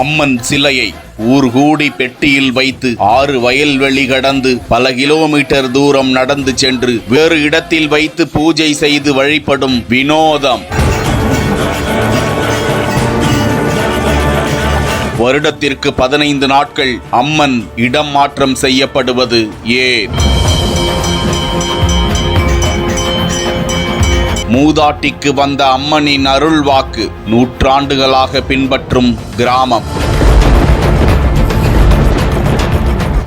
அம்மன் சிலையை ஊர்கூடி பெட்டியில் வைத்து 6 வயல்வெளி கடந்து பல கிலோமீட்டர் தூரம் நடந்து சென்று வேறு இடத்தில் வைத்து பூஜை செய்து வழிபடும் வினோதம். வருடத்திற்கு 15 நாட்கள் அம்மன் இடம் மாற்றம் செய்யப்படுவது ஏன்? மூதாட்டிக்கு வந்த அம்மனின் அருள் வாக்கு நூற்றாண்டுகளாக பின்பற்றும் கிராமம்.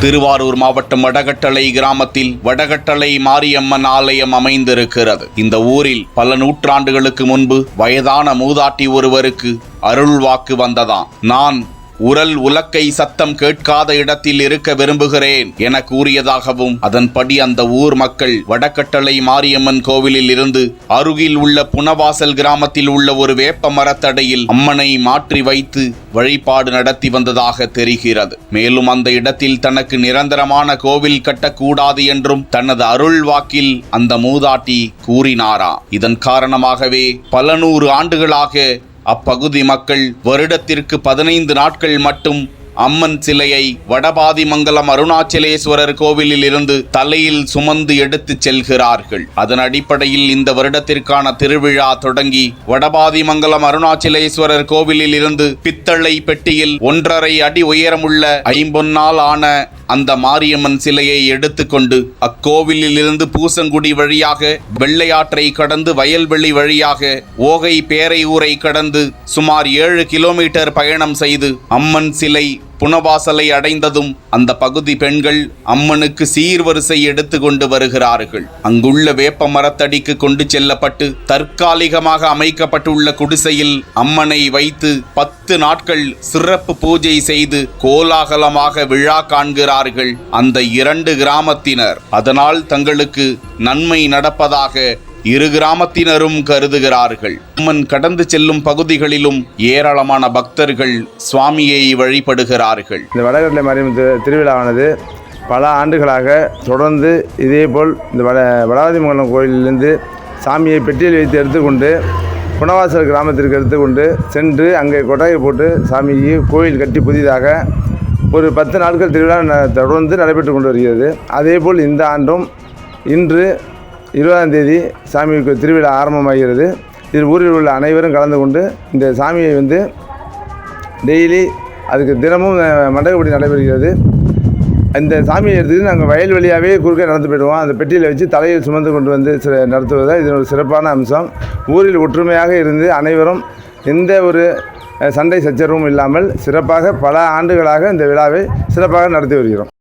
திருவாரூர் மாவட்டம் வடகட்டளை கிராமத்தில் வடகட்டளை மாரியம்மன் ஆலயம் அமைந்திருக்கிறது. இந்த ஊரில் பல நூற்றாண்டுகளுக்கு முன்பு வயதான மூதாட்டி ஒருவருக்கு அருள் வாக்கு வந்ததாம். நான் உரல் உலக்கை சத்தம் கேட்காத இடத்தில் இருக்க விரும்புகிறேன் என கூறியதாகவும், அதன்படி அந்த ஊர் மக்கள் வடகட்டளை மாரியம்மன் கோவிலில் இருந்து அருகில் உள்ள புனவாசல் கிராமத்தில் உள்ள ஒரு வேப்ப மரத்தடையில் அம்மனை மாற்றி வைத்து வழிபாடு நடத்தி வந்ததாக தெரிகிறது. மேலும் அந்த இடத்தில் தனக்கு நிரந்தரமான கோவில் கட்டக்கூடாது என்றும் தனது அருள் வாக்கில் அந்த மூதாட்டி கூறினாராம். இதன் காரணமாகவே பல 100 ஆண்டுகளாக அப்பகுதி மக்கள் வருடத்திற்கு 15 நாட்கள் மட்டும் அம்மன் சிலையை வடபாதிமங்கலம் அருணாச்சலேஸ்வரர் கோவிலில் இருந்து தலையில் சுமந்து எடுத்துச் செல்கிறார்கள். அதன் அடிப்படையில் இந்த வருடத்திற்கான திருவிழா தொடங்கி வடபாதிமங்கலம் அருணாச்சலேஸ்வரர் கோவிலில் இருந்து பித்தளை பெட்டியில் 1.5 அடி உயரமுள்ள ஐம்பொன்னால் ஆன அந்த மாரியம்மன் சிலையை எடுத்துக்கொண்டு அக்கோவிலில் இருந்து பூசங்குடி வழியாக வெள்ளையாற்றை கடந்து வயல்வெளி வழியாக ஓகை பேரையூரை கடந்து சுமார் 7 கிலோமீட்டர் பயணம் செய்து அம்மன் சிலை புனவாசலை அடைந்ததும் அந்த பகுதி பெண்கள் அம்மனுக்கு சீர்வரிசை எடுத்து கொண்டு வருகிறார்கள். அங்குள்ள வேப்ப மரத்தடிக்கு கொண்டு செல்லப்பட்டு தற்காலிகமாக அமைக்கப்பட்டுள்ள குடிசையில் அம்மனை வைத்து 10 நாட்கள் சிறப்பு பூஜை செய்து கோலாகலமாக விழா காண்கிறார்கள் அந்த 2 கிராமத்தினர். அதனால் தங்களுக்கு நன்மை நடப்பதாக 2 கிராமத்தினரும் கருதுகிறார்கள். அம்மன் கடந்து செல்லும் பகுதிகளிலும் ஏராளமான பக்தர்கள் சுவாமியை வழிபடுகிறார்கள். இந்த வடகட்டளை மாரியம்மன் திருவிழாவானது பல ஆண்டுகளாக தொடர்ந்து இதேபோல் இந்த வடபாதிமங்கலம் கோயிலிலிருந்து சாமியை பெட்டியில் வைத்து எடுத்துக்கொண்டு புனவாசல் கிராமத்திற்கு எடுத்துக்கொண்டு சென்று அங்கே கொட்டாயை போட்டு சாமிக்கு கோயில் கட்டி புதிதாக ஒரு 10 நாட்கள் திருவிழா தொடர்ந்து நடைபெற்று கொண்டு வருகிறது. அதேபோல் இந்த ஆண்டும் இன்று 20ஆம் தேதி சாமிக்கு திருவிழா ஆரம்பமாகிறது. இதில் ஊரில் உள்ள அனைவரும் கலந்து கொண்டு இந்த சாமியை டெய்லி அதுக்கு தினமும் மண்டகப்படி நடைபெறுகிறது. இந்த சாமியை எடுத்துக்கிட்டு நாங்கள் வயல் வழியாகவே குறுக்கே நடந்து போயிடுவோம். அந்த பெட்டியில் வச்சு தலையில் சுமந்து கொண்டு வந்து நடத்துவதுதான் இதன் ஒரு சிறப்பான அம்சம். ஊரில் ஒற்றுமையாக இருந்து அனைவரும் எந்த ஒரு சண்டை சச்சரவும் இல்லாமல் சிறப்பாக பல ஆண்டுகளாக இந்த விழாவை சிறப்பாக நடத்தி வருகிறோம்.